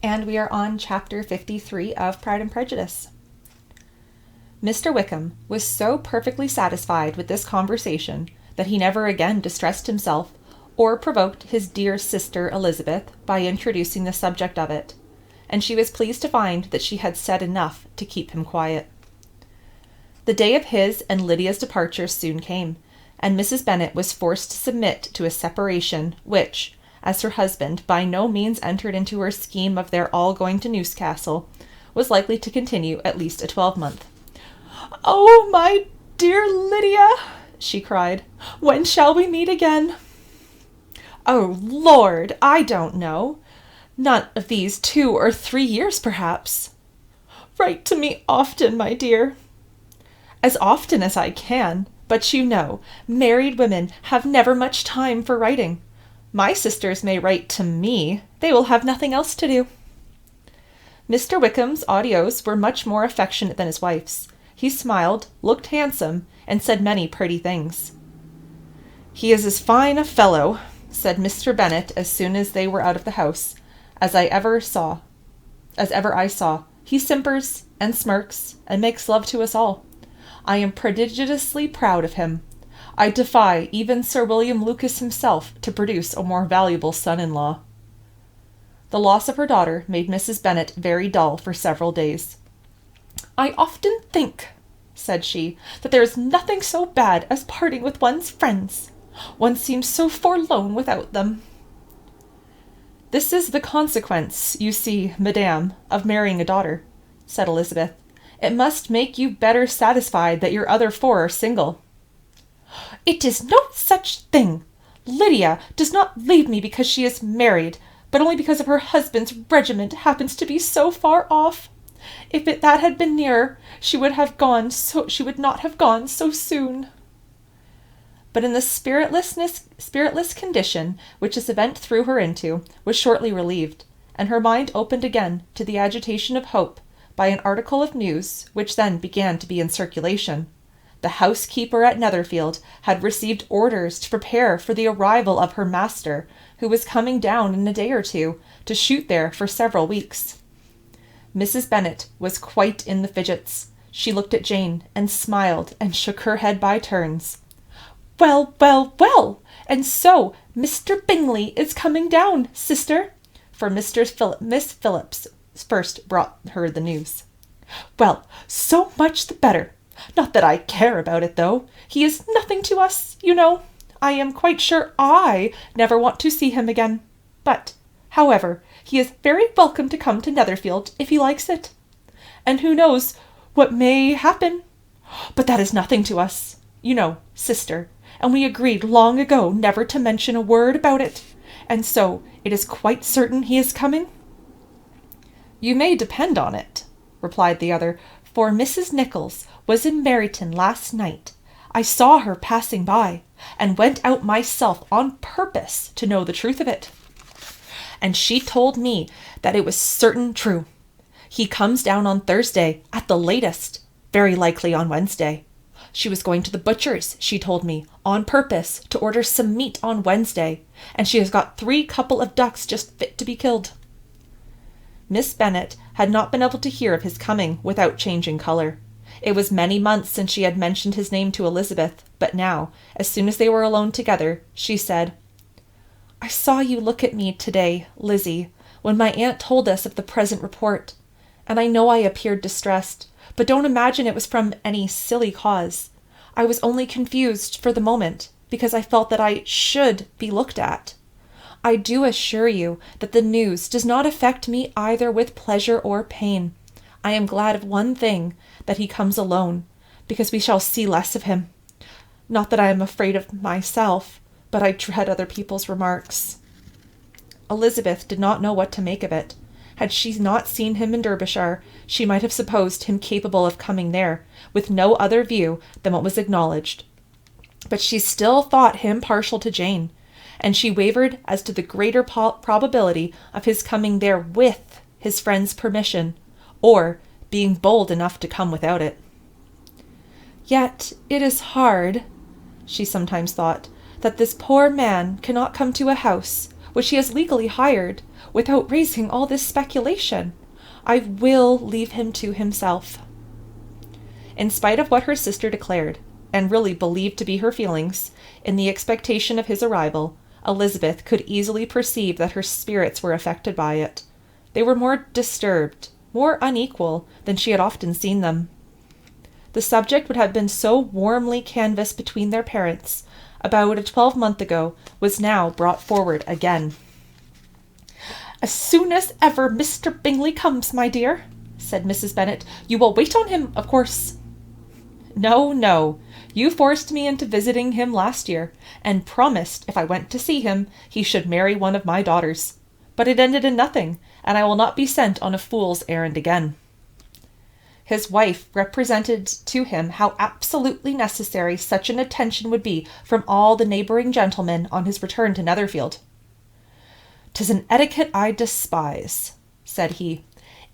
and we are on chapter 53 of Pride and Prejudice. Mr. Wickham was so perfectly satisfied with this conversation that he never again distressed himself or provoked his dear sister Elizabeth by introducing the subject of it, and she was pleased to find that she had said enough to keep him quiet. The day of his and Lydia's departure soon came, and Mrs. Bennet was forced to submit to a separation which, as her husband by no means entered into her scheme of their all going to Newcastle, was likely to continue at least a 12-month. "Oh, my dear Lydia," she cried, "when shall we meet again?" "Oh, Lord, I don't know. None of these 2 or 3 years, perhaps." "Write to me often, my dear." "As often as I can, but you know, married women have never much time for writing. My sisters may write to me. They will have nothing else to do." Mr. Wickham's audios were much more affectionate than his wife's. He smiled, looked handsome, and said many pretty things. "He is as fine a fellow," said Mr. Bennet as soon as they were out of the house, as ever I saw. "He simpers and smirks and makes love to us all. I am prodigiously proud of him. I defy even Sir William Lucas himself to produce a more valuable son-in-law." The loss of her daughter made Mrs. Bennet very dull for several days. "I often think," said she, "that there is nothing so bad as parting with one's friends. One seems so forlorn without them." "This is the consequence, you see, madame, of marrying a daughter," said Elizabeth. "It must make you better satisfied that your other 4 are single." "It is no such thing. Lydia does not leave me because she is married, but only because of her husband's regiment happens to be so far off. If that had been nearer, she would not have gone so soon." But in the spiritless condition which this event threw her into was shortly relieved, and her mind opened again to the agitation of hope by an article of news which then began to be in circulation. The housekeeper at Netherfield had received orders to prepare for the arrival of her master, who was coming down in a day or 2 to shoot there for several weeks. Mrs. Bennet was quite in the fidgets. She looked at Jane and smiled and shook her head by turns. "Well, well, well! And so Mr. Bingley is coming down, sister?" For Miss Phillips first brought her the news. "Well, so much the better. Not that I care about it, though. He is nothing to us, you know. I am quite sure I never want to see him again. But, however, he is very welcome to come to Netherfield if he likes it. And who knows what may happen? But that is nothing to us, you know, sister, and we agreed long ago never to mention a word about it. And so it is quite certain he is coming?" "You may depend on it," replied the other, "for Mrs. Nichols was in Meryton last night. I saw her passing by, and went out myself on purpose to know the truth of it. And she told me that it was certain true. He comes down on Thursday at the latest, very likely on Wednesday. She was going to the butcher's, she told me, on purpose to order some meat on Wednesday, and she has got 3 couple of ducks just fit to be killed." Miss Bennet had not been able to hear of his coming without changing colour. It was many months since she had mentioned his name to Elizabeth, but now, as soon as they were alone together, she said, "I saw you look at me today, Lizzie, when my aunt told us of the present report, and I know I appeared distressed, but don't imagine it was from any silly cause. I was only confused for the moment, because I felt that I should be looked at. I do assure you that the news does not affect me either with pleasure or pain. I am glad of one thing, that he comes alone, because we shall see less of him. Not that I am afraid of myself, but I dread other people's remarks." Elizabeth did not know what to make of it. Had she not seen him in Derbyshire, she might have supposed him capable of coming there, with no other view than what was acknowledged. But she still thought him partial to Jane, and she wavered as to the greater probability of his coming there with his friend's permission, or being bold enough to come without it. "Yet it is hard," she sometimes thought, "that this poor man cannot come to a house which he has legally hired, without raising all this speculation. I will leave him to himself." In spite of what her sister declared, and really believed to be her feelings, in the expectation of his arrival, Elizabeth could easily perceive that her spirits were affected by it. They were more disturbed, more unequal, than she had often seen them. The subject would have been so warmly canvassed between their parents about a 12-month ago was now brought forward again. "As soon as ever Mr. Bingley comes, my dear," said Mrs. Bennet, "you will wait on him, of course." "No, no. You forced me into visiting him last year, and promised, if I went to see him, he should marry one of my daughters. But it ended in nothing, and I will not be sent on a fool's errand again." His wife represented to him how absolutely necessary such an attention would be from all the neighbouring gentlemen on his return to Netherfield. "'Tis an etiquette I despise," said he.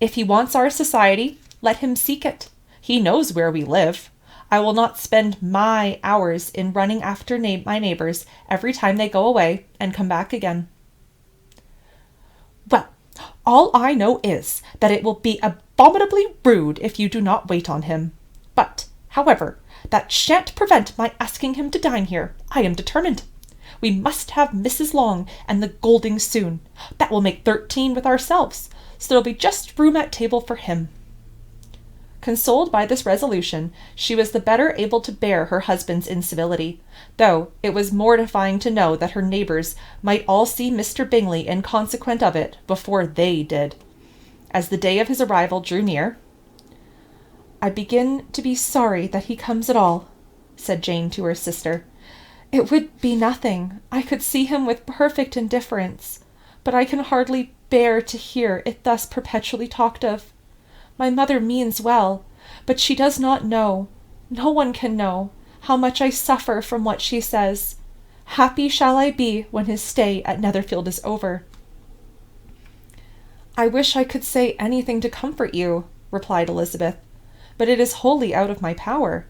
"If he wants our society, let him seek it. He knows where we live. I will not spend my hours in running after my neighbours every time they go away and come back again." "Well, all I know is that it will be abominably rude if you do not wait on him. But, however, that shan't prevent my asking him to dine here. I am determined. We must have Mrs. Long and the Goldings soon. That will make 13 with ourselves, so there'll be just room at table for him." Consoled by this resolution, she was the better able to bear her husband's incivility, though it was mortifying to know that her neighbours might all see Mr. Bingley in consequence of it before they did. As the day of his arrival drew near, "I begin to be sorry that he comes at all," said Jane to her sister. "It would be nothing. I could see him with perfect indifference, but I can hardly bear to hear it thus perpetually talked of. My mother means well, but she does not know, no one can know, how much I suffer from what she says. Happy shall I be when his stay at Netherfield is over." "I wish I could say anything to comfort you," replied Elizabeth, "but it is wholly out of my power.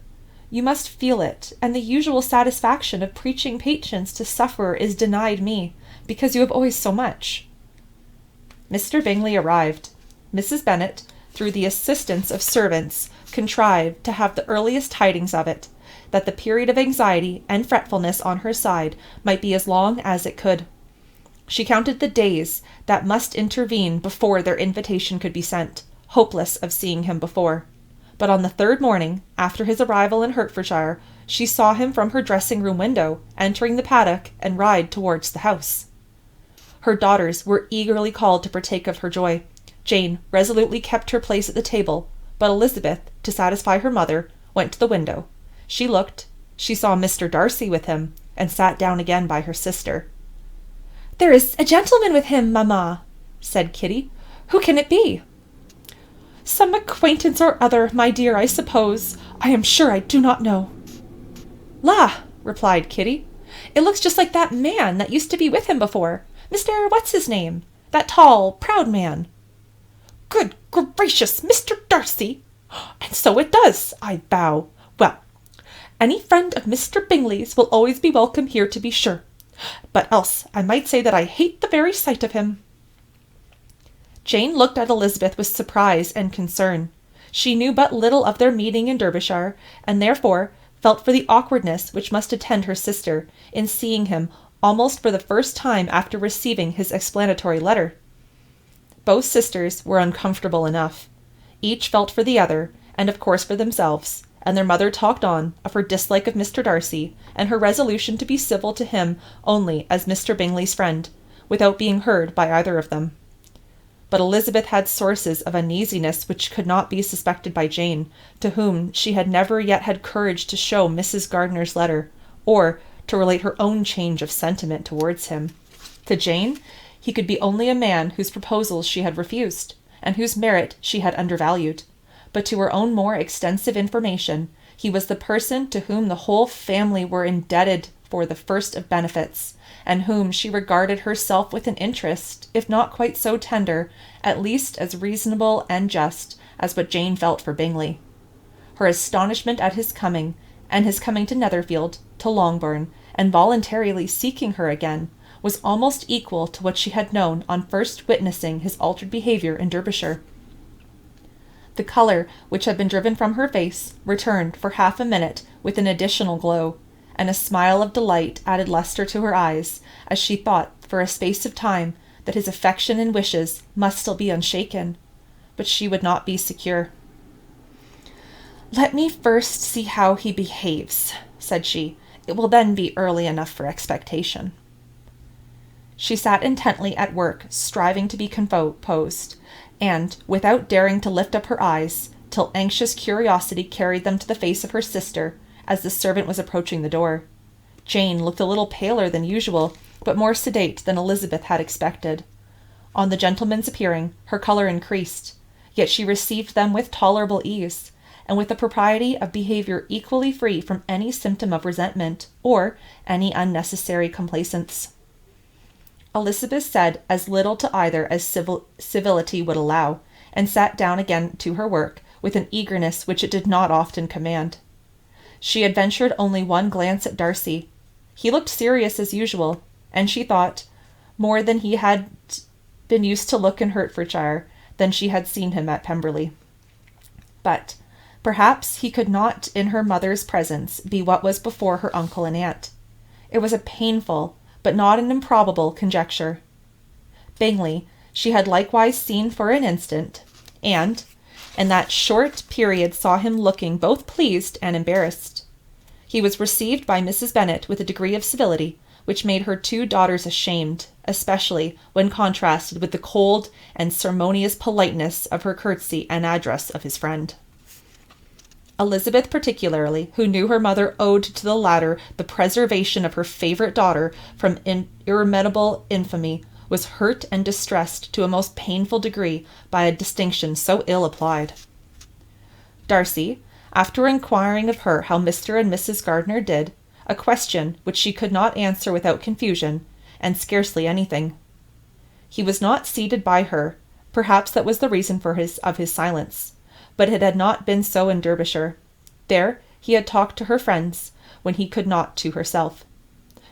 You must feel it, and the usual satisfaction of preaching patience to sufferer is denied me, because you have always so much." Mr. Bingley arrived. Mrs. Bennet, through the assistance of servants, contrived to have the earliest tidings of it, that the period of anxiety and fretfulness on her side might be as long as it could. She counted the days that must intervene before their invitation could be sent, hopeless of seeing him before. But on the 3rd morning, after his arrival in Hertfordshire, she saw him from her dressing-room window, entering the paddock and ride towards the house. Her daughters were eagerly called to partake of her joy. Jane resolutely kept her place at the table, but Elizabeth, to satisfy her mother, went to the window. She looked, she saw Mr. Darcy with him, and sat down again by her sister. "There is a gentleman with him, mamma," said Kitty. "Who can it be?" "Some acquaintance or other, my dear, I suppose. I am sure I do not know." "La!" replied Kitty. "It looks just like that man that used to be with him before. Mr. What's-his-name? That tall, proud man." "Good gracious, Mr. Darcy! And so it does, I vow. Well, any friend of Mr. Bingley's will always be welcome here, to be sure. But else I might say that I hate the very sight of him." Jane looked at Elizabeth with surprise and concern. She knew but little of their meeting in Derbyshire, and therefore felt for the awkwardness which must attend her sister in seeing him almost for the first time after receiving his explanatory letter. Both sisters were uncomfortable enough. Each felt for the other, and of course for themselves, and their mother talked on of her dislike of Mr. Darcy, and her resolution to be civil to him only as Mr. Bingley's friend, without being heard by either of them. But Elizabeth had sources of uneasiness which could not be suspected by Jane, to whom she had never yet had courage to show Mrs. Gardiner's letter, or to relate her own change of sentiment towards him. To Jane, he could be only a man whose proposals she had refused, and whose merit she had undervalued. But to her own more extensive information, he was the person to whom the whole family were indebted for the first of benefits, and whom she regarded herself with an interest, if not quite so tender, at least as reasonable and just as what Jane felt for Bingley. Her astonishment at his coming, and his coming to Netherfield, to Longbourn, and voluntarily seeking her again, was almost equal to what she had known on first witnessing his altered behavior in Derbyshire. The color which had been driven from her face returned for half a minute with an additional glow, and a smile of delight added lustre to her eyes, as she thought for a space of time that his affection and wishes must still be unshaken. But she would not be secure. "Let me first see how he behaves," said she. "It will then be early enough for expectation." She sat intently at work, striving to be composed, and, without daring to lift up her eyes, till anxious curiosity carried them to the face of her sister, as the servant was approaching the door. Jane looked a little paler than usual, but more sedate than Elizabeth had expected. On the gentleman's appearing, her color increased, yet she received them with tolerable ease, and with a propriety of behavior equally free from any symptom of resentment, or any unnecessary complaisance. Elizabeth said as little to either as civility would allow, and sat down again to her work with an eagerness which it did not often command. She had ventured only one glance at Darcy. He looked serious as usual, and she thought, more than he had been used to look in Hertfordshire, than she had seen him at Pemberley. But perhaps he could not in her mother's presence be what was before her uncle and aunt. It was a painful, but not an improbable conjecture. Bingley she had likewise seen for an instant, and in that short period saw him looking both pleased and embarrassed. He was received by Mrs. Bennet with a degree of civility which made her two daughters ashamed, especially when contrasted with the cold and ceremonious politeness of her curtsy and address of his friend. Elizabeth particularly, who knew her mother owed to the latter the preservation of her favourite daughter from irremediable infamy, was hurt and distressed to a most painful degree by a distinction so ill applied. Darcy, after inquiring of her how Mr. and Mrs. Gardiner did, a question which she could not answer without confusion, and scarcely anything. He was not seated by her, perhaps that was the reason of his silence, but it had not been so in Derbyshire. There he had talked to her friends, when he could not to herself.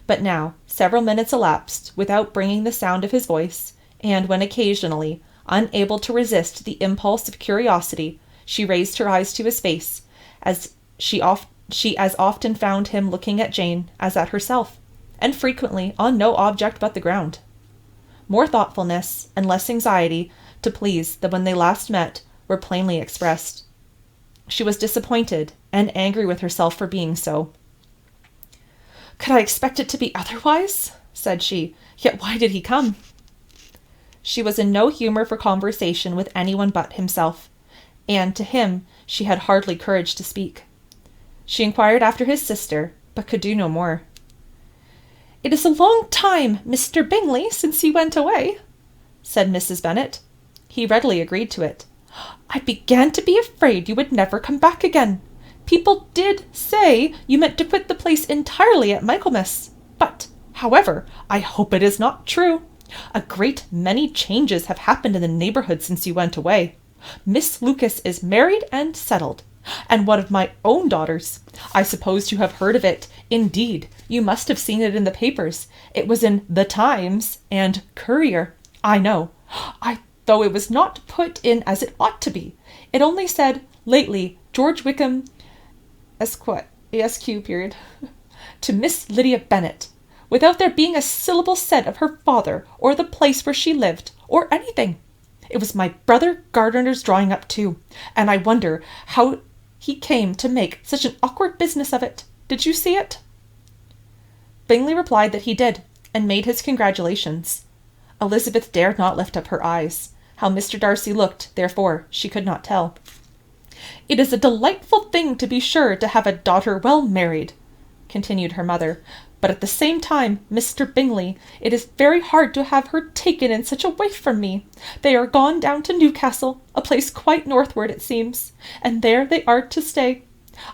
But now several minutes elapsed without bringing the sound of his voice, and when occasionally, unable to resist the impulse of curiosity, she raised her eyes to his face, as she as often found him looking at Jane as at herself, and frequently on no object but the ground. More thoughtfulness and less anxiety to please than when they last met were plainly expressed. She was disappointed and angry with herself for being so. "Could I expect it to be otherwise?" said she. "Yet why did he come?" She was in no humour for conversation with anyone but himself, and to him she had hardly courage to speak. She inquired after his sister, but could do no more. "It is a long time, Mr. Bingley, since you went away," said Mrs. Bennet. He readily agreed to it. "I began to be afraid you would never come back again. People did say you meant to quit the place entirely at Michaelmas. But, however, I hope it is not true. A great many changes have happened in the neighbourhood since you went away. Miss Lucas is married and settled, and one of my own daughters. I suppose you have heard of it. Indeed, you must have seen it in the papers. It was in The Times and Courier. I know. Though it was not put in as it ought to be. It only said, lately, George Wickham, Esq. to Miss Lydia Bennet, without there being a syllable said of her father, or the place where she lived, or anything. It was my brother Gardiner's drawing up too, and I wonder how he came to make such an awkward business of it. Did you see it?" Bingley replied that he did, and made his congratulations. Elizabeth dared not lift up her eyes. How Mr. Darcy looked, therefore, she could not tell. "It is a delightful thing, to be sure, to have a daughter well married," continued her mother, "but at the same time, Mr. Bingley, it is very hard to have her taken in such a way from me. They are gone down to Newcastle, a place quite northward, it seems, and there they are to stay.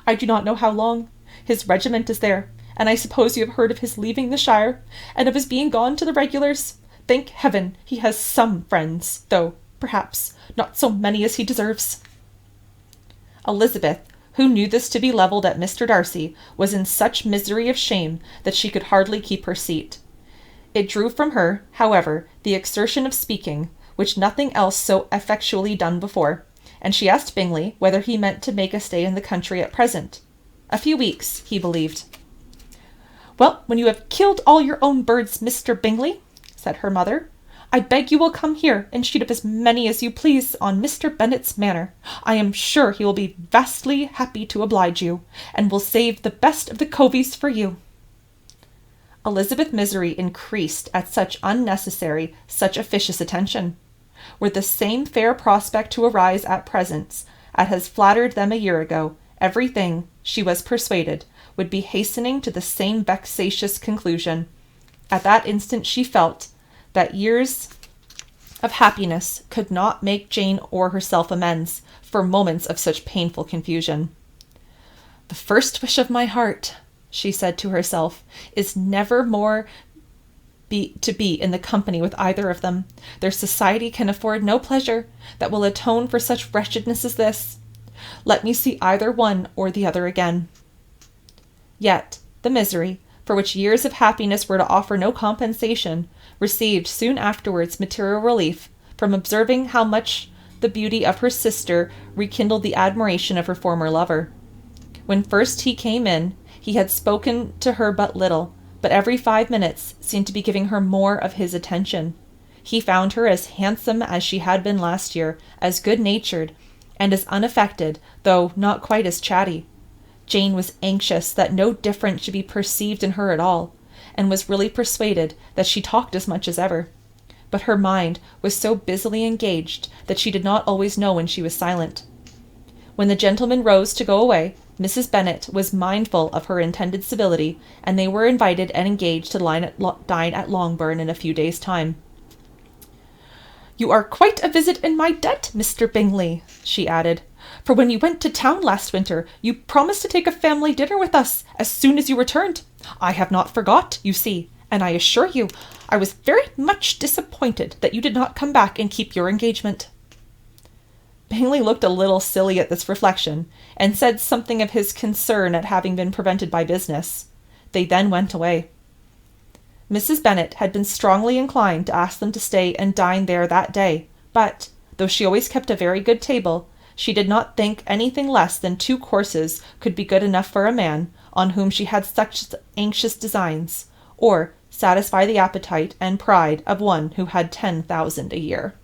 I do not know how long. His regiment is there, and I suppose you have heard of his leaving the shire, and of his being gone to the regulars. Thank heaven he has some friends, though, perhaps, not so many as he deserves." Elizabeth, who knew this to be levelled at Mr. Darcy, was in such misery of shame that she could hardly keep her seat. It drew from her, however, the exertion of speaking, which nothing else so effectually done before, and she asked Bingley whether he meant to make a stay in the country at present. A few weeks, he believed. "Well, when you have killed all your own birds, Mr. Bingley," said her mother, "I beg you will come here and shoot up as many as you please on Mr. Bennet's manor. I am sure he will be vastly happy to oblige you, and will save the best of the coveys for you." Elizabeth's misery increased at such unnecessary, such officious attention. Were the same fair prospect to arise at present as had flattered them a year ago, everything, she was persuaded, would be hastening to the same vexatious conclusion. At that instant she felt that years of happiness could not make Jane or herself amends for moments of such painful confusion. "The first wish of my heart," she said to herself, "is never more to be in the company with either of them. Their society can afford no pleasure that will atone for such wretchedness as this. Let me see either one or the other again." Yet the misery, for which years of happiness were to offer no compensation, received soon afterwards material relief from observing how much the beauty of her sister rekindled the admiration of her former lover. When first he came in, he had spoken to her but little, but every 5 minutes seemed to be giving her more of his attention. He found her as handsome as she had been last year, as good-natured, and as unaffected, though not quite as chatty. Jane was anxious that no difference should be perceived in her at all, and was really persuaded that she talked as much as ever. But her mind was so busily engaged that she did not always know when she was silent. When the gentlemen rose to go away, Mrs. Bennet was mindful of her intended civility, and they were invited and engaged to dine at Longbourn in a few days' time. "You are quite a visit in my debt, Mr. Bingley," she added, "for when you went to town last winter, you promised to take a family dinner with us as soon as you returned. I have not forgot, you see, and I assure you I was very much disappointed that you did not come back and keep your engagement." Bingley looked a little silly at this reflection, and said something of his concern at having been prevented by business. They then went away. Mrs. Bennet had been strongly inclined to ask them to stay and dine there that day, but, though she always kept a very good table, she did not think anything less than 2 courses could be good enough for a man on whom she had such anxious designs, or satisfy the appetite and pride of one who had 10,000 a year.